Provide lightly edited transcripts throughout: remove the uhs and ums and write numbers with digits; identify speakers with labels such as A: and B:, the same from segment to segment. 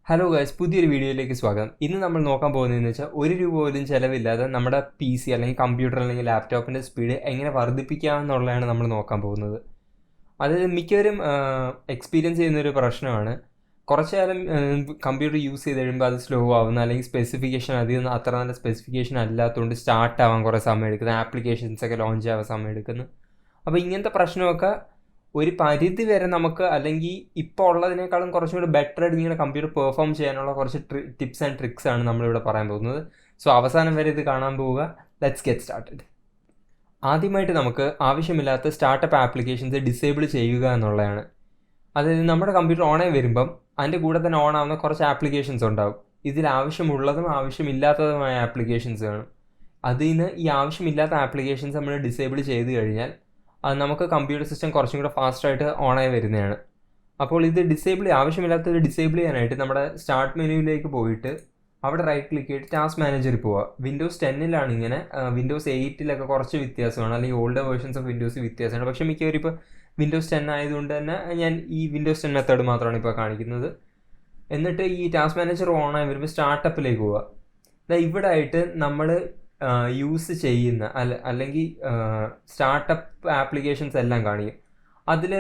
A: Hello guys, പുതിയൊരു വീഡിയോയിലേക്ക് സ്വാഗതം. ഇന്ന് നമ്മൾ നോക്കാൻ പോകുന്നതെന്ന് വെച്ചാൽ ₹1 പോലും ചിലവില്ലാതെ നമ്മുടെ PC അല്ലെങ്കിൽ കമ്പ്യൂട്ടർ അല്ലെങ്കിൽ ലാപ്ടോപ്പിൻ്റെ സ്പീഡ് എങ്ങനെ വർദ്ധിപ്പിക്കാമെന്നുള്ളതാണ് നമ്മൾ നോക്കാൻ പോകുന്നത്. അത് മിക്കവരും എക്സ്പീരിയൻസ് ചെയ്യുന്നൊരു പ്രശ്നമാണ്. കുറച്ച് കാലം കമ്പ്യൂട്ടർ യൂസ് ചെയ്ത് കഴിയുമ്പോൾ അത് സ്ലോ ആവുന്ന, അല്ലെങ്കിൽ സ്പെസിഫിക്കേഷൻ അധികം അത്ര നല്ല സ്പെസിഫിക്കേഷൻ അല്ലാത്തതുകൊണ്ട് സ്റ്റാർട്ട് ആവാൻ കുറേ സമയം എടുക്കുന്നു, ആപ്ലിക്കേഷൻസൊക്കെ ലോഞ്ച് ആവാൻ സമയം എടുക്കുന്നു. അപ്പോൾ ഇങ്ങനത്തെ പ്രശ്നമൊക്കെ ഒരു പരിധി വരെ നമുക്ക്, അല്ലെങ്കിൽ ഇപ്പോൾ ഉള്ളതിനേക്കാളും കുറച്ചും കൂടി ബെറ്റർ ആയിട്ട് ഇങ്ങനെ കമ്പ്യൂട്ടർ പെർഫോം ചെയ്യാനുള്ള കുറച്ച് ടിപ്സ് ആൻഡ് ട്രിക്സ് ആണ് നമ്മളിവിടെ പറയാൻ പോകുന്നത്. സോ അവസാനം വരെ ഇത് കാണാൻ പോവുക. Let's get started. ആദ്യമായിട്ട് നമുക്ക് ആവശ്യമില്ലാത്ത സ്റ്റാർട്ടപ്പ് ആപ്ലിക്കേഷൻസ് ഡിസേബിൾ ചെയ്യുക എന്നുള്ളതാണ്. അതായത് നമ്മുടെ കമ്പ്യൂട്ടർ ഓണായി വരുമ്പം അതിൻ്റെ കൂടെ തന്നെ ഓൺ ആവുന്ന കുറച്ച് ആപ്ലിക്കേഷൻസ് ഉണ്ടാവും. ഇതിൽ ആവശ്യമുള്ളതും ആവശ്യമില്ലാത്തതുമായ ആപ്ലിക്കേഷൻസ് കാണും. അതിൽ നിന്ന് ഈ ആവശ്യമില്ലാത്ത ആപ്ലിക്കേഷൻസ് നമ്മൾ ഡിസേബിൾ ചെയ്ത് കഴിഞ്ഞാൽ അത് നമുക്ക് കമ്പ്യൂട്ടർ സിസ്റ്റം കുറച്ചും കൂടെ ഫാസ്റ്റായിട്ട് ഓണായി വരുന്നതാണ്. അപ്പോൾ ഇത് ആവശ്യമില്ലാത്തത് ഡിസേബിൾ ചെയ്യാനായിട്ട് നമ്മുടെ സ്റ്റാർട്ട് മെനുവിലേക്ക് പോയിട്ട് അവിടെ റൈറ്റ് ക്ലിക്ക് ചെയ്തിട്ട് ടാസ്ക് മാനേജറിൽ പോവുക. വിൻഡോസ് 10 ഇങ്ങനെ, വിൻഡോസ് 8 കുറച്ച് വ്യത്യാസമാണ്, അല്ലെങ്കിൽ ഓൾഡർ വേർഷൻസ് ഓഫ് വിൻഡോസ് വ്യത്യാസമാണ്. പക്ഷേ മിക്കവരും ഇപ്പോൾ വിൻഡോസ് 10 ആയതുകൊണ്ട് തന്നെ ഞാൻ ഈ വിൻഡോസ് 10 മെത്തേഡ് മാത്രമാണ് ഇപ്പോൾ കാണിക്കുന്നത്. എന്നിട്ട് ഈ ടാസ്ക് മാനേജർ ഓണായി വരുമ്പോൾ സ്റ്റാർട്ടപ്പിലേക്ക് പോവുക. ഇവിടെ ആയിട്ട് നമ്മൾ യൂസ് ചെയ്യുന്ന അല്ലെങ്കിൽ സ്റ്റാർട്ടപ്പ് ആപ്ലിക്കേഷൻസ് എല്ലാം കാണിക്കും. അതിൽ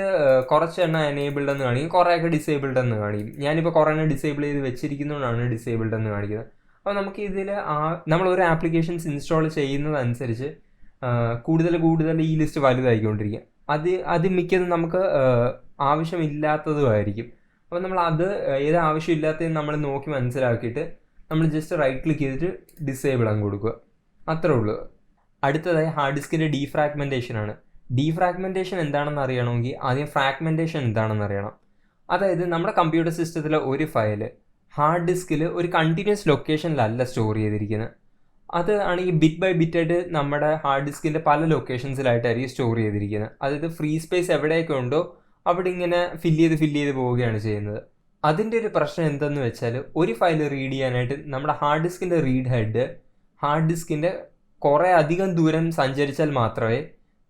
A: കുറച്ചെണ്ണം എനേബിൾഡ് എന്ന് കാണിക്കും, കുറേയൊക്കെ ഡിസേബിൾഡ് എന്ന് കാണിക്കും. ഞാനിപ്പോൾ കുറേ എണ്ണം ഡിസേബിൾ ചെയ്ത് വെച്ചിരിക്കുന്നതുകൊണ്ടാണ് ഡിസേബിൾഡ് എന്ന് കാണിക്കുന്നത്. അപ്പോൾ നമുക്ക് ഇതിൽ നമ്മൾ ഒരു ആപ്ലിക്കേഷൻസ് ഇൻസ്റ്റാൾ ചെയ്യുന്നതനുസരിച്ച് കൂടുതൽ ഈ ലിസ്റ്റ് വലുതായിക്കൊണ്ടിരിക്കുക. അത് മിക്കതും നമുക്ക് ആവശ്യമില്ലാത്തതുമായിരിക്കും. അപ്പോൾ നമ്മൾ ഏത് ആവശ്യമില്ലാത്തതെന്ന് നമ്മൾ നോക്കി മനസ്സിലാക്കിയിട്ട് നമ്മൾ ജസ്റ്റ് റൈറ്റ് ക്ലിക്ക് ചെയ്തിട്ട് ഡിസേബിൾ അങ്ങ് കൊടുക്കുക. അത്രേ ഉള്ളൂ. അടുത്തതായി ഹാർഡ് ഡിസ്കിൻ്റെ ഡീഫ്രാഗ്മെൻറ്റേഷൻ ആണ്. ഡീഫ്രാഗ്മെൻറ്റേഷൻ എന്താണെന്ന് അറിയണമെങ്കിൽ ആദ്യം ഫ്രാഗ്മെൻറ്റേഷൻ എന്താണെന്ന് അറിയണം. അതായത് നമ്മുടെ കമ്പ്യൂട്ടർ സിസ്റ്റത്തിലെ ഒരു ഫയല് ഹാർഡ് ഡിസ്കിൽ ഒരു കണ്ടിന്യൂസ് ലൊക്കേഷനിലല്ല സ്റ്റോർ ചെയ്തിരിക്കുന്നത്. അത് ആണെങ്കിൽ ബിറ്റ് ബൈ ബിറ്റ് ആയിട്ട് നമ്മുടെ ഹാർഡ് ഡിസ്കിൻ്റെ പല ലൊക്കേഷൻസിലായിട്ടായിരിക്കും സ്റ്റോർ ചെയ്തിരിക്കുന്നത്. അതായത് ഫ്രീ സ്പേസ് എവിടെയൊക്കെ ഉണ്ടോ അവിടെ ഇങ്ങനെ ഫില്ല് ചെയ്ത് പോവുകയാണ് ചെയ്യുന്നത്. അതിൻ്റെ ഒരു പ്രശ്നം എന്തെന്ന് വെച്ചാൽ, ഒരു ഫയൽ റീഡ് ചെയ്യാനായിട്ട് നമ്മുടെ ഹാർഡ് ഡിസ്കിൻ്റെ റീഡ് ഹെഡ് ഹാർഡ് ഡിസ്കിൻ്റെ കുറേ അധികം ദൂരം സഞ്ചരിച്ചാൽ മാത്രമേ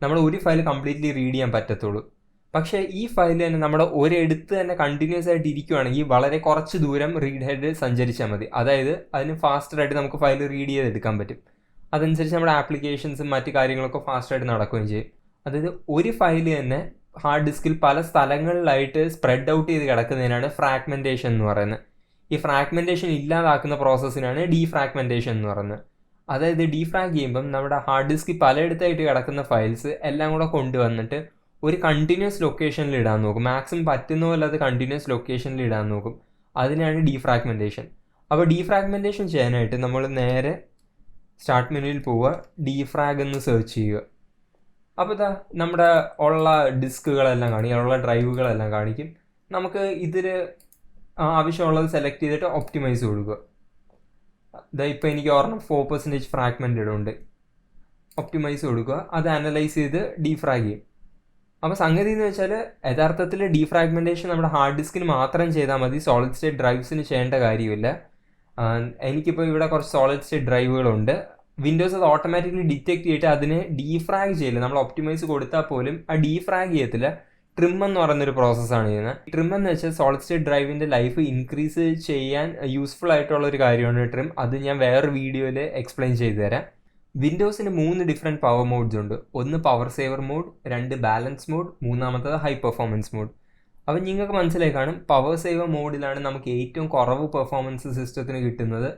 A: നമ്മൾ ഒരു ഫയൽ കംപ്ലീറ്റ്ലി റീഡ് ചെയ്യാൻ പറ്റത്തുള്ളൂ. പക്ഷേ ഈ ഫയൽ തന്നെ നമ്മുടെ ഒരിടത്ത് തന്നെ കണ്ടിന്യൂസ് ആയിട്ട് ഇരിക്കുകയാണെങ്കിൽ വളരെ കുറച്ച് ദൂരം റീഡ് ഹെഡ് സഞ്ചരിച്ചാൽ മതി. അതായത് അതിന് ഫാസ്റ്ററായിട്ട് നമുക്ക് ഫയൽ റീഡ് ചെയ്തെടുക്കാൻ പറ്റും. അതനുസരിച്ച് നമ്മുടെ ആപ്ലിക്കേഷൻസും മറ്റു കാര്യങ്ങളൊക്കെ ഫാസ്റ്റായിട്ട് നടക്കുകയും ചെയ്യും. അതായത് ഒരു ഫയൽ തന്നെ ഹാർഡ് ഡിസ്കിൽ പല സ്ഥലങ്ങളിലായിട്ട് സ്പ്രെഡ് ഔട്ട് ചെയ്ത് കിടക്കുന്നതിനാണ് ഫ്രാഗ്മെൻറ്റേഷൻ എന്ന് പറയുന്നത്. ഈ ഫ്രാഗ്മെൻറ്റേഷൻ ഇല്ലാതാക്കുന്ന പ്രോസസ്സിനാണ് ഡീഫ്രാഗ്മെൻറ്റേഷൻ എന്ന് പറയുന്നത്. അതായത് ഡീഫ്രാഗ് ചെയ്യുമ്പം നമ്മുടെ ഹാർഡ് ഡിസ്കിൽ പലയിടത്തായിട്ട് കിടക്കുന്ന ഫയൽസ് എല്ലാം കൂടെ കൊണ്ടുവന്നിട്ട് ഒരു കണ്ടിന്യൂസ് ലൊക്കേഷനിൽ ഇടാൻ നോക്കും. മാക്സിമം പറ്റുന്ന പോലെ അത് കണ്ടിന്യൂസ് ലൊക്കേഷനിൽ ഇടാൻ നോക്കും. അതിനാണ് ഡീഫ്രാഗ്മെൻറ്റേഷൻ. അപ്പോൾ ഡീഫ്രാഗ്മെൻറ്റേഷൻ ചെയ്യാനായിട്ട് നമ്മൾ നേരെ സ്റ്റാർട്ട് മെനുവിൽ പോവുക, ഡീഫ്രാഗ് എന്ന് സെർച്ച് ചെയ്യുക. അപ്പോൾ നമ്മുടെ ഉള്ള ഡിസ്കുകളെല്ലാം കാണിക്കും, ഉള്ള ഡ്രൈവുകളെല്ലാം കാണിക്കും. നമുക്ക് ഇതിൽ ആവശ്യമുള്ളത് സെലക്ട് ചെയ്തിട്ട് ഒപ്റ്റിമൈസ് കൊടുക്കുക. ഇപ്പോൾ എനിക്ക് ഓർമ്മ 4% ഫ്രാഗ്മെൻറ്റഡ് ഉണ്ട്. ഒപ്റ്റിമൈസ് കൊടുക്കുക, അത് അനലൈസ് ചെയ്ത് ഡീഫ്രാഗ് ചെയ്യും. അപ്പോൾ സംഗതി എന്ന് വെച്ചാൽ, യഥാർത്ഥത്തിൽ ഡീഫ്രാഗ്മെൻറ്റേഷൻ നമ്മുടെ ഹാർഡ് ഡിസ്കിന് മാത്രം ചെയ്താൽ മതി, സോളിഡ് സ്റ്റേറ്റ് ഡ്രൈവ്സിന് ചെയ്യേണ്ട കാര്യമില്ല. എനിക്കിപ്പോൾ ഇവിടെ കുറച്ച് സോളിഡ് സ്റ്റേറ്റ് ഡ്രൈവുകളുണ്ട്. വിൻഡോസ് അത് ഓട്ടോമാറ്റിക്കലി ഡിറ്റക്ട് ചെയ്തിട്ട് അതിനെ ഡീഫ്രാഗ് ചെയ്യില്ല. നമ്മൾ ഒപ്റ്റിമൈസ് കൊടുത്താൽ പോലും ആ ഡീഫ്രാഗ് ചെയ്യത്തില്ല. ട്രിം എന്ന് പറയുന്നൊരു പ്രോസസ്സാണ് ചെയ്യുന്നത്. ട്രിം എന്ന് വെച്ചാൽ സോളിഡ് സ്റ്റേറ്റ് ഡ്രൈവിൻ്റെ ലൈഫ് ഇൻക്രീസ് ചെയ്യാൻ യൂസ്ഫുൾ ആയിട്ടുള്ളൊരു കാര്യമാണ് ട്രിം. അത് ഞാൻ വേറൊരു വീഡിയോയിൽ എക്സ്പ്ലെയിൻ ചെയ്തു തരാം. വിൻഡോസിന് 3 ഡിഫറെൻറ്റ് പവർ മോഡ്സ് ഉണ്ട്. ഒന്ന് power saver mode, 2 balance mode, മൂന്നാമത്തത് ഹൈ പെർഫോമൻസ് മോഡ്. അപ്പം നിങ്ങൾക്ക് മനസ്സിലായി കാണും, പവർ സേവർ മോഡിലാണ് നമുക്ക് ഏറ്റവും കുറവ് പെർഫോമൻസ് സിസ്റ്റത്തിന് കിട്ടുന്നത്.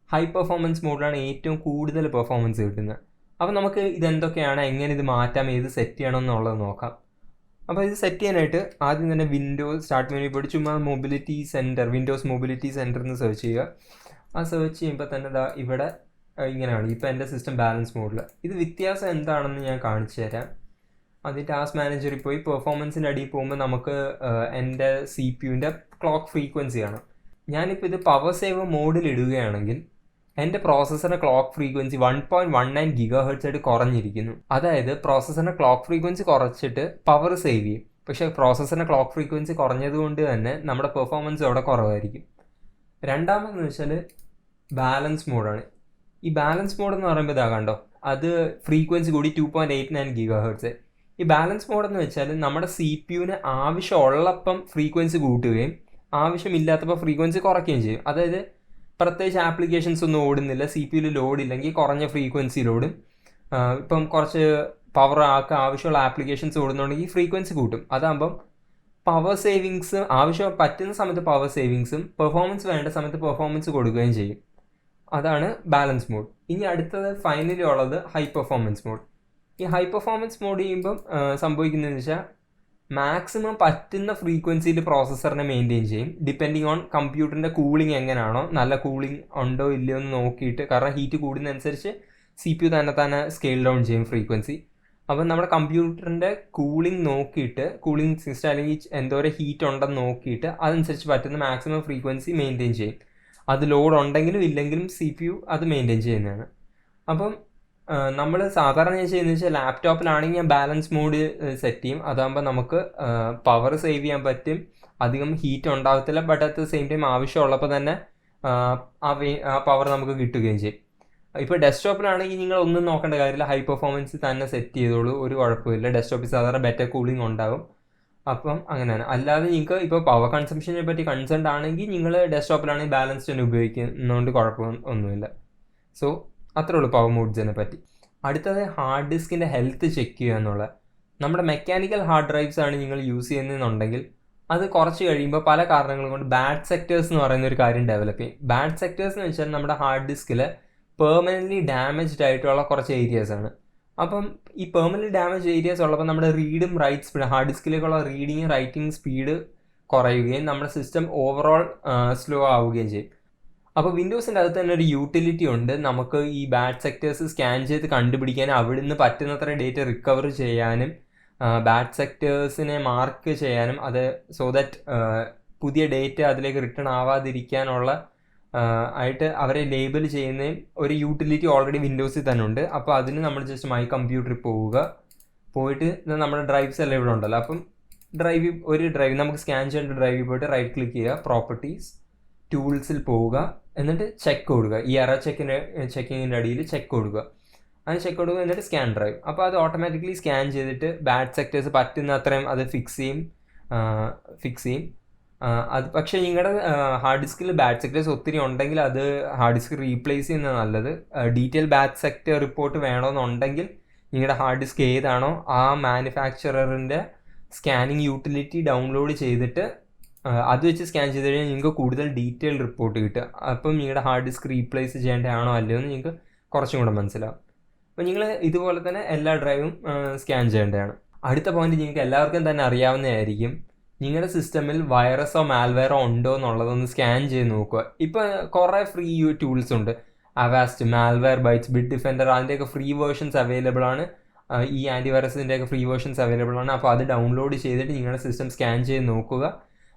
A: ഹൈ പെർഫോമൻസ് മോഡിലാണ് ഏറ്റവും കൂടുതൽ പെർഫോമൻസ് കിട്ടുന്നത്. അപ്പോൾ നമുക്ക് ഇതെന്തൊക്കെയാണ്, എങ്ങനെ ഇത് മാറ്റാം, ഏത് സെറ്റ് ചെയ്യണം എന്നുള്ളത് നോക്കാം. അപ്പോൾ ഇത് സെറ്റ് ചെയ്യാനായിട്ട് ആദ്യം തന്നെ വിൻഡോസ് സ്റ്റാർട്ട് മെനു പോയിട്ട് ചുമ്മാ വിൻഡോസ് മൊബിലിറ്റി സെൻറ്റർ എന്ന് സെർച്ച് ചെയ്യുക. ആ സെർച്ച് ചെയ്യുമ്പോൾ തന്നെ ഇവിടെ ഇങ്ങനെയാണ്. ഇപ്പോൾ എൻ്റെ സിസ്റ്റം ബാലൻസ് മോഡിൽ. ഇത് വ്യത്യാസം എന്താണെന്ന് ഞാൻ കാണിച്ചു തരാം. അത് ടാസ്ക് മാനേജറിൽ പോയി പെർഫോമൻസിൻ്റെ അടിയിൽ പോകുമ്പോൾ നമുക്ക് എൻ്റെ CPUവിൻ്റെ ക്ലോക്ക് ഫ്രീക്വൻസി ആണ്. ഞാനിപ്പോൾ ഇത് പവർ സേവർ മോഡിൽ ഇടുകയാണെങ്കിൽ എൻ്റെ പ്രോസസ്സറിൻ്റെ ക്ലോക്ക് ഫ്രീക്വൻസി 1.19 GHz ആയിട്ട് കുറഞ്ഞിരിക്കുന്നു. അതായത് പ്രോസസ്സറിൻ്റെ ക്ലോക്ക് ഫ്രീക്വൻസി കുറച്ചിട്ട് പവർ സേവ് ചെയ്യും. പക്ഷേ പ്രോസസ്സറിൻ്റെ ക്ലോക്ക് ഫ്രീക്വൻസി കുറഞ്ഞതുകൊണ്ട് തന്നെ നമ്മുടെ പെർഫോമൻസ് അവിടെ കുറവായിരിക്കും. രണ്ടാമതെന്ന് വെച്ചാൽ ബാലൻസ് മോഡാണ്. ഈ ബാലൻസ് മോഡ് എന്ന് പറയുമ്പോൾ കണ്ടോ, അത് ഫ്രീക്വൻസി കൂടി 2.89 GHz. ഈ ബാലൻസ് മോഡ് എന്ന് വെച്ചാൽ നമ്മുടെ CPU ആവശ്യമുള്ളപ്പം ഫ്രീക്വൻസി കൂട്ടുകയും ആവശ്യമില്ലാത്തപ്പോൾ ഫ്രീക്വൻസി കുറയ്ക്കുകയും ചെയ്യും. അതായത് പ്രത്യേകിച്ച് ആപ്ലിക്കേഷൻസ് ഒന്നും ഓടുന്നില്ല, CPU ലോഡ് ഇല്ലെങ്കിൽ കുറഞ്ഞ ഫ്രീക്വൻസി ലോഡും, ഇപ്പം കുറച്ച് പവർ ആവശ്യമുള്ള ആപ്ലിക്കേഷൻസ് ഓടുന്നുണ്ടെങ്കിൽ ഫ്രീക്വൻസി കൂട്ടും. അതാകുമ്പം പവർ സേവിങ്സ് ആവശ്യം പറ്റുന്ന സമയത്ത് പവർ സേവിങ്സും പെർഫോമൻസ് വേണ്ട സമയത്ത് പെർഫോമൻസ് കൊടുക്കുകയും ചെയ്യും. അതാണ് ബാലൻസ് മോഡ്. ഇനി അടുത്തത് ഫൈനലി ഉള്ളത് ഹൈ പെർഫോമൻസ് മോഡ്. ഈ ഹൈ പെർഫോമൻസ് മോഡ് ചെയ്യുമ്പം സംഭവിക്കുന്നതെന്ന് വെച്ചാൽ മാക്സിമം പറ്റുന്ന ഫ്രീക്വൻസിയിൽ പ്രോസസ്സറിനെ മെയിൻറ്റെയിൻ ചെയ്യും. ഡിപ്പെൻഡിങ് ഓൺ കമ്പ്യൂട്ടറിൻ്റെ കൂളിംഗ് എങ്ങനെയാണോ, നല്ല കൂളിംഗ് ഉണ്ടോ ഇല്ലയോ എന്ന് നോക്കിയിട്ട്, കാരണം ഹീറ്റ് കൂടുന്നതനുസരിച്ച് CPU തന്നെ സ്കെയിൽ ഡൗൺ ചെയ്യും ഫ്രീക്വൻസി. അപ്പം നമ്മുടെ കമ്പ്യൂട്ടറിൻ്റെ കൂളിംഗ് നോക്കിയിട്ട്, കൂളിംഗ് സിസ്റ്റം അല്ലെങ്കിൽ എന്തോരം ഹീറ്റ് ഉണ്ടെന്ന് നോക്കിയിട്ട് അതനുസരിച്ച് പറ്റുന്ന മാക്സിമം ഫ്രീക്വൻസി മെയിൻറ്റെയിൻ ചെയ്യും. അത് ലോഡ് ഉണ്ടെങ്കിലും ഇല്ലെങ്കിലും CPU അത് മെയിൻറ്റെയിൻ ചെയ്യുന്നതാണ്. അപ്പം നമ്മൾ സാധാരണ ചെയ്യുന്നത് വെച്ചാൽ ലാപ്ടോപ്പിലാണെങ്കിൽ ഞാൻ ബാലൻസ് മോഡ് സെറ്റ് ചെയ്യും. അതാകുമ്പോൾ നമുക്ക് പവർ സേവ് ചെയ്യാൻ പറ്റും, അധികം ഹീറ്റ് ഉണ്ടാകത്തില്ല, but at the same time ആവശ്യമുള്ളപ്പോൾ തന്നെ ആ പവർ നമുക്ക് കിട്ടുകയും ചെയ്യും. ഇപ്പോൾ ഡെസ്ക്ടോപ്പിലാണെങ്കിൽ നിങ്ങൾ ഒന്നും നോക്കേണ്ട കാര്യമില്ല, ഹൈ പെർഫോമൻസ് തന്നെ സെറ്റ് ചെയ്തോളൂ, ഒരു കുഴപ്പമില്ല. ഡെസ്ക്ടോപ്പിൽ സാധാരണ ബെറ്റർ കൂളിംഗ് ഉണ്ടാകും. അപ്പം അങ്ങനെയാണ്. അല്ലാതെ നിങ്ങൾക്ക് ഇപ്പോൾ പവർ കൺസംഷനെ പറ്റി കൺസേൺ ആണെങ്കിൽ നിങ്ങൾ ഡെസ്ക്ടോപ്പിലാണെങ്കിൽ ബാലൻസ് തന്നെ ഉപയോഗിക്കുന്നതുകൊണ്ട് കുഴപ്പമൊന്നുമില്ല. സോ അത്രേ ഉള്ളൂ പവർ മോഡ്സിനെ പറ്റി. അടുത്തത് ഹാർഡ് ഡിസ്കിൻ്റെ ഹെൽത്ത് ചെക്ക് ചെയ്യുക എന്നുള്ള. നമ്മുടെ മെക്കാനിക്കൽ ഹാർഡ് ഡ്രൈവ്സ് ആണ് നിങ്ങൾ യൂസ് ചെയ്യുന്നതെന്നുണ്ടെങ്കിൽ അത് കുറച്ച് കഴിയുമ്പോൾ പല കാരണങ്ങൾ കൊണ്ട് ബാഡ് സെക്ടേഴ്സ് എന്ന് പറയുന്ന ഒരു കാര്യം ഡെവലപ്പ് ചെയ്യും. ബാഡ് സെക്ടേഴ്സ് എന്ന് വെച്ചാൽ നമ്മുടെ ഹാർഡ് ഡിസ്കിൽ പെർമനൻ്റ്ലി ഡാമേജ്ഡ് ആയിട്ടുള്ള കുറച്ച് ഏരിയാസ് ആണ്. അപ്പം ഈ പെർമനൻ്റ് ഡാമേജ് ഏരിയാസ് ഉള്ളപ്പോൾ നമ്മുടെ റീഡും റൈറ്റ് സ്പീഡ്, ഹാർഡ് ഡിസ്കിലേക്കുള്ള റീഡിങ് റൈറ്റിംഗ് സ്പീഡ് കുറയുകയും നമ്മുടെ സിസ്റ്റം ഓവറോൾ സ്ലോ ആവുകയും ചെയ്യും. അപ്പോൾ വിൻഡോസിൻ്റെ അകത്ത് തന്നെ ഒരു യൂട്ടിലിറ്റി ഉണ്ട്, നമുക്ക് ഈ ബാഡ് സെക്ടേഴ്സ് സ്കാൻ ചെയ്ത് കണ്ടുപിടിക്കാനും അവിടുന്ന് പറ്റുന്നത്ര ഡേറ്റ റിക്കവർ ചെയ്യാനും ബാഡ് സെക്ടേഴ്സിനെ മാർക്ക് ചെയ്യാനും, അത് സോ ദാറ്റ് പുതിയ ഡേറ്റ അതിലേക്ക് റിട്ടേൺ ആവാതിരിക്കാനുള്ള ആയിട്ട് അവരെ ലേബൽ ചെയ്യുന്ന ഒരു യൂട്ടിലിറ്റി ഓൾറെഡി വിൻഡോസിൽ തന്നെ ഉണ്ട്. അപ്പോൾ അതിന് നമ്മൾ ജസ്റ്റ് മൈ കമ്പ്യൂട്ടറിൽ പോയിട്ട് നമ്മുടെ ഡ്രൈവ്സ് എല്ലാം ഇവിടെ ഉണ്ടല്ലോ. അപ്പം ഒരു ഡ്രൈവ് നമുക്ക് സ്കാൻ ചെയ്യേണ്ട ഡ്രൈവിൽ പോയിട്ട് റൈറ്റ് ക്ലിക്ക് ചെയ്യുക, പ്രോപ്പർട്ടീസ്, ടൂൾസിൽ പോവുക, എന്നിട്ട് ചെക്ക് കൊടുക്കുക. ഈ ചെക്കിങ്ങിൻ്റെ അടിയിൽ ചെക്ക് കൊടുക്കുക. അത് ചെക്ക് കൊടുക്കുക, എന്നിട്ട് സ്കാൻ ഡ്രൈവ്. അപ്പോൾ അത് ഓട്ടോമാറ്റിക്കലി സ്കാൻ ചെയ്തിട്ട് ബാഡ് സെക്ടേഴ്സ് പറ്റുന്ന അത്രയും അത് ഫിക്സ് ചെയ്യും. അത് പക്ഷേ നിങ്ങളുടെ ഹാർഡ് ഡിസ്കിൽ ബാഡ് സെക്ടേഴ്സ് ഒത്തിരി ഉണ്ടെങ്കിൽ അത് ഹാർഡ് ഡിസ്ക് റീപ്ലേസ് ചെയ്യുന്നത് നല്ലത്. ഡീറ്റെയിൽ ബാഡ് സെക്ടർ റിപ്പോർട്ട് വേണമെന്നുണ്ടെങ്കിൽ നിങ്ങളുടെ ഹാർഡ് ഡിസ്ക് ഏതാണോ ആ മാനുഫാക്ചററിൻ്റെ സ്കാനിങ് യൂട്ടിലിറ്റി ഡൗൺലോഡ് ചെയ്തിട്ട് അത് വെച്ച് സ്കാൻ ചെയ്ത് കഴിഞ്ഞാൽ നിങ്ങൾക്ക് കൂടുതൽ ഡീറ്റെയിൽ റിപ്പോർട്ട് കിട്ടുക. അപ്പം നിങ്ങളുടെ ഹാർഡ് ഡിസ്ക് റീപ്ലേസ് ചെയ്യേണ്ടതാണോ അല്ലയോ എന്ന് നിങ്ങൾക്ക് കുറച്ചും കൂടെ മനസ്സിലാവും. അപ്പോൾ നിങ്ങൾ ഇതുപോലെ തന്നെ എല്ലാ ഡ്രൈവും സ്കാൻ ചെയ്യേണ്ടതാണ്. അടുത്ത പോയിന്റ് നിങ്ങൾക്ക് എല്ലാവർക്കും തന്നെ അറിയാവുന്നതായിരിക്കും, നിങ്ങളുടെ സിസ്റ്റമിൽ വൈറസോ മാൽവെയറോ ഉണ്ടോ എന്നുള്ളതൊന്ന് സ്കാൻ ചെയ്ത് നോക്കുക. ഇപ്പോൾ കുറേ ഫ്രീ ടൂൾസ് ഉണ്ട്, അവാസ്റ്റ്, മാൽവെയർ ബൈറ്റ്സ്, ബിറ്റ് ഡിഫെൻഡർ, അതിൻ്റെയൊക്കെ ഫ്രീ വേർഷൻസ് അവൈലബിൾ ആണ്. ഈ ആൻറ്റിവൈറസിൻ്റെയൊക്കെ ഫ്രീ വേർഷൻസ് അവൈലബിൾ ആണ്. അപ്പോൾ അത് ഡൗൺലോഡ് ചെയ്തിട്ട് നിങ്ങളുടെ സിസ്റ്റം സ്കാൻ ചെയ്ത് നോക്കുക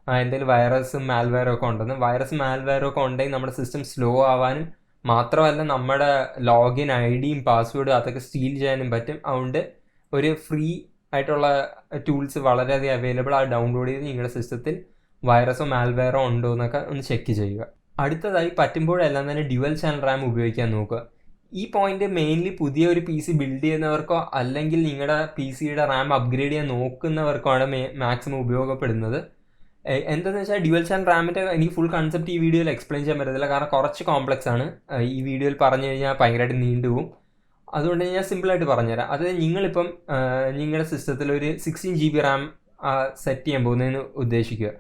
A: എന്തെങ്കിലും വൈറസും മാൽവെയറും ഒക്കെ ഉണ്ടെന്ന്. വൈറസും മാൽവെയറും ഒക്കെ ഉണ്ടെങ്കിൽ നമ്മുടെ സിസ്റ്റം സ്ലോ ആവാനും മാത്രമല്ല നമ്മുടെ ലോഗിൻ ഐഡിയും പാസ്വേഡും അതൊക്കെ സ്റ്റീൽ ചെയ്യാനും പറ്റും. അതുകൊണ്ട് ഒരു ഫ്രീ ആയിട്ടുള്ള ടൂൾസ് വളരെയധികം അവൈലബിൾ. അത് ഡൗൺലോഡ് ചെയ്ത് നിങ്ങളുടെ സിസ്റ്റത്തിൽ വൈറസോ മാൽവെയറോ ഉണ്ടോ എന്നൊക്കെ ഒന്ന് ചെക്ക് ചെയ്യുക. അടുത്തതായി പറ്റുമ്പോഴെല്ലാം തന്നെ ഡ്യുവൽ ചാനൽ റാം ഉപയോഗിക്കാൻ നോക്കുക. ഈ പോയിന്റ് മെയിൻലി പുതിയ ഒരു PC ബിൽഡ് ചെയ്യുന്നവർക്കോ അല്ലെങ്കിൽ നിങ്ങളുടെ PCയുടെ റാം അപ്ഗ്രേഡ് ചെയ്യാൻ നോക്കുന്നവർക്കാണ് മാക്സിമം ഉപയോഗപ്പെടുന്നത്. എന്താണെന്ന് വെച്ചാൽ ഡ്യുവൽ ചാനൽ റാമിൻ്റെ എനിക്ക് ഫുൾ കൺസെപ്റ്റ് ഈ വീഡിയോയിൽ എക്സ്പ്ലെയിൻ ചെയ്യാൻ പറ്റത്തില്ല, കാരണം കുറച്ച് കോംപ്ലക്സ് ആണ്. ഈ വീഡിയോയിൽ പറഞ്ഞു കഴിഞ്ഞാൽ ഭയങ്കരമായിട്ട് നീണ്ടുപോകും. അതുകൊണ്ട് ഞാൻ സിമ്പിളായിട്ട് പറഞ്ഞുതരാം. അതായത് നിങ്ങളിപ്പം നിങ്ങളുടെ സിസ്റ്റത്തിൽ ഒരു 16 GB റാം സെറ്റ് ചെയ്യാൻ പോകുന്നതിന് ഉദ്ദേശിക്കുക.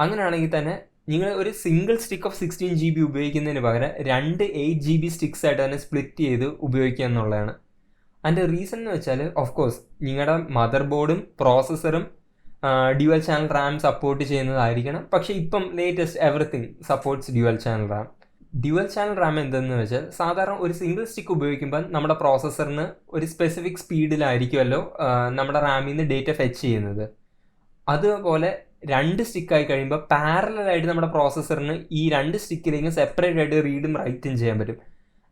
A: അങ്ങനെയാണെങ്കിൽ തന്നെ നിങ്ങൾ ഒരു സിംഗിൾ സ്റ്റിക്ക് ഓഫ് 16 GB ഉപയോഗിക്കുന്നതിന് പകരം 2 8 GB സ്റ്റിക്സ് ആയിട്ട് തന്നെ സ്പ്ലിറ്റ് ചെയ്ത് ഉപയോഗിക്കുക എന്നുള്ളതാണ്. അതിൻ്റെ റീസൺ എന്ന് വെച്ചാൽ ഓഫ് കോഴ്സ് നിങ്ങളുടെ മദർ ബോർഡും പ്രോസസ്സറും ഡ്യുവൽ ചാനൽ റാം സപ്പോർട്ട് ചെയ്യുന്നതായിരിക്കണം. പക്ഷേ ഇപ്പം latest everything supports dual channel Ram. Dual channel Ram എന്തെന്ന് വെച്ചാൽ സാധാരണ ഒരു സിംഗിൾ സ്റ്റിക്ക് ഉപയോഗിക്കുമ്പോൾ നമ്മുടെ പ്രോസസ്സറിന് ഒരു സ്പെസിഫിക് സ്പീഡിലായിരിക്കുമല്ലോ നമ്മുടെ റാമിൽ നിന്ന് ഡേറ്റ ഫെച്ച് ചെയ്യുന്നത്. അതുപോലെ 2 സ്റ്റിക്കായി കഴിയുമ്പോൾ പാരലായിട്ട് നമ്മുടെ പ്രോസസ്സറിന് ഈ 2 സ്റ്റിക്കിലേക്ക് സെപ്പറേറ്റ് ആയിട്ട് റീഡും റൈറ്റും ചെയ്യാൻ പറ്റും.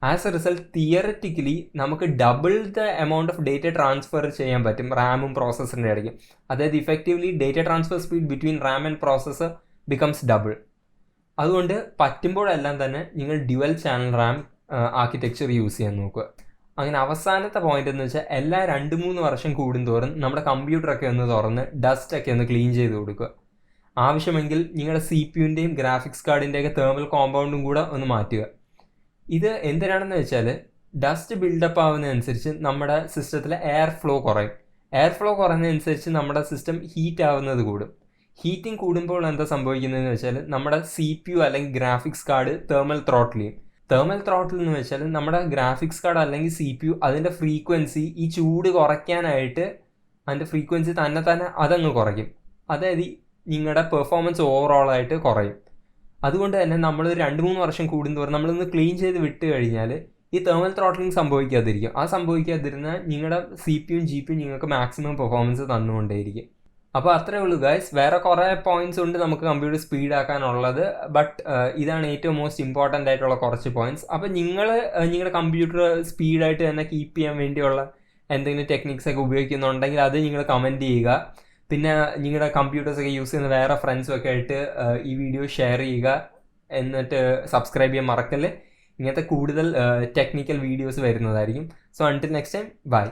A: ആസ് എ റിസൾട്ട് തിയററ്റിക്കലി നമുക്ക് double the amount of data transfer ചെയ്യാൻ പറ്റും റാമും പ്രോസസ്സറിൻ്റെ ഇടയ്ക്ക്. അതായത് effectively data transfer speed between Ram and processor becomes double. അതുകൊണ്ട് പറ്റുമ്പോഴെല്ലാം തന്നെ നിങ്ങൾ dual channel Ram architecture use ചെയ്യാൻ നോക്കുക. അങ്ങനെ അവസാനത്തെ പോയിന്റ് എന്ന് വെച്ചാൽ എല്ലാ 2-3 വർഷം കൂടുന്തോറും നമ്മുടെ കമ്പ്യൂട്ടറൊക്കെ ഒന്ന് തുറന്ന് ഡസ്റ്റൊക്കെ ഒന്ന് ക്ലീൻ ചെയ്ത് കൊടുക്കുക. ആവശ്യമെങ്കിൽ നിങ്ങളുടെ CPU-ൻ്റെയും ഗ്രാഫിക്സ് കാർഡിൻ്റെയൊക്കെ തേർമൽ കോമ്പൗണ്ടും കൂടെ ഒന്ന് മാറ്റുക. ഇത് എന്തിനാണെന്ന് വെച്ചാൽ ഡസ്റ്റ് ബിൽഡപ്പ് ആവുന്നതനുസരിച്ച് നമ്മുടെ സിസ്റ്റത്തിലെ എയർ ഫ്ലോ കുറയും. എയർ ഫ്ലോ കുറയുന്നതനുസരിച്ച് നമ്മുടെ സിസ്റ്റം ഹീറ്റ് ആവുന്നത് കൂടും. ഹീറ്റിംഗ് കൂടുമ്പോൾ എന്താ സംഭവിക്കുന്നതെന്ന് വെച്ചാൽ നമ്മുടെ CPU അല്ലെങ്കിൽ ഗ്രാഫിക്സ് കാർഡ് തേർമൽ ത്രോട്ടിൽ ചെയ്യും. തേർമൽ ത്രോട്ടിൽ എന്ന് വെച്ചാൽ നമ്മുടെ ഗ്രാഫിക്സ് കാർഡ് അല്ലെങ്കിൽ CPU അതിൻ്റെ ഫ്രീക്വൻസി ഈ ചൂട് കുറയ്ക്കാനായിട്ട് അതിൻ്റെ ഫ്രീക്വൻസി തന്നെ അതങ്ങ് കുറയ്ക്കും. അതായത് നിങ്ങളുടെ പെർഫോമൻസ് ഓവറോളായിട്ട് കുറയും. അതുകൊണ്ട് തന്നെ നമ്മൾ 2-3 വർഷം കൂടുന്തോറും നമ്മളൊന്ന് ക്ലീൻ ചെയ്ത് വിട്ട് കഴിഞ്ഞാൽ ഈ തേർമൽ ത്രോട്ടിലിംഗ് സംഭവിക്കാതിരിക്കും. ആ സംഭവിക്കാതിരുന്നാൽ നിങ്ങളുടെ CPU-യും GPU-യും നിങ്ങൾക്ക് മാക്സിമം പെർഫോമൻസ് തന്നുകൊണ്ടേയിരിക്കും. അപ്പോൾ അത്രേ ഉള്ളൂ ഗൈസ്. വേറെ കുറേ പോയിന്റ്സ് ഉണ്ട് നമുക്ക് കമ്പ്യൂട്ടർ സ്പീഡ് ആക്കാനുള്ളത്. ബട്ട് ഇതാണ് ഏറ്റവും മോസ്റ്റ് ഇമ്പോർട്ടൻ്റ് ആയിട്ടുള്ള കുറച്ച് പോയിന്റ്സ്. അപ്പോൾ നിങ്ങളുടെ കമ്പ്യൂട്ടർ സ്പീഡായിട്ട് തന്നെ കീപ്പ് ചെയ്യാൻ വേണ്ടിയുള്ള എന്തെങ്കിലും ടെക്നിക്സ് ഒക്കെ ഉപയോഗിക്കുന്നുണ്ടെങ്കിൽ അത് നിങ്ങൾ കമൻറ്റ് ചെയ്യുക. പിന്നെ നിങ്ങളുടെ കമ്പ്യൂട്ടേഴ്സൊക്കെ യൂസ് ചെയ്യുന്ന വേറെ ഫ്രണ്ട്സൊക്കെ ആയിട്ട് ഈ വീഡിയോ ഷെയർ ചെയ്യുക. എന്നിട്ട് സബ്സ്ക്രൈബ് ചെയ്യാൻ മറക്കല്ലേ. ഇങ്ങനത്തെ കൂടുതൽ ടെക്നിക്കൽ വീഡിയോസ് വരുന്നതായിരിക്കും. So until next time, by.